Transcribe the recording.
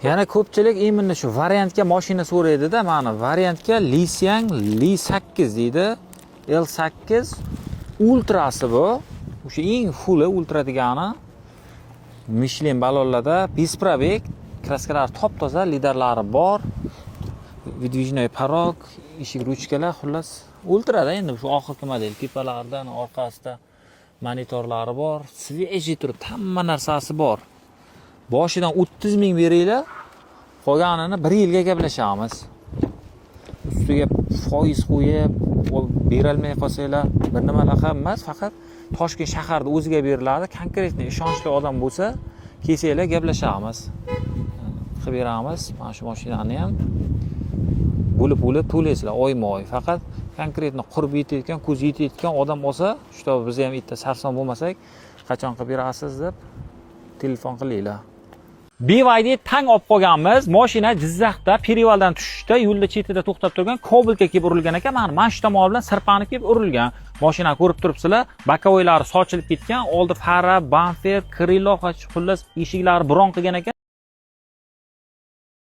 Yana ko'pchilik imенно shu variantga mashina so'raydi-da, mana variantga Lisyang Li8 deydi. L8 ultrasi bu. O'sha eng fulli ultra degani. Michelin balonlarda bespробег, kraskalar top-toza, liderlari bor. Vidvijnoy parog, eshik ruchkalar, xullas ultrada endi shu oxirgi model tepalardan orqasida monitorlari bor, svejiy turibdi, hamma narsasi bor. Boshidan 30 ming beringlar, qolganini 1 yilga gaplashamiz. Ustiga foiz qo'yib, berolmay qolsanglar, bir nimalar emas, faqat Toshkent shaharda o'ziga beriladi. Konkretni ishonchli odam bo'lsa, kelsanglar gaplashamiz. Qilib beramiz. Mana shu mashinani ham bo'lib to'laysizlar oyma-oy. Faqat konkretni qurib yetayotgan, ko'z yetayotgan odam olsa, shu biz ham bitta sarson bo'lmasak, qachon qilib berasiz deb telefon qilinglar. BYD tang olib qolganmiz. Mashina Jizzaxda Perivaldan tushishda yo'lda chetida to'xtab turgan Cobalt kelib urilgan ekan. Mana shu tomon bilan sirpanib kelib urilgan. Mashina ko'rib turibsizlar, bakavoylari sochilib ketgan, oldi fara, bamper, krilo, xullas eshiklari bron qilgan ekan.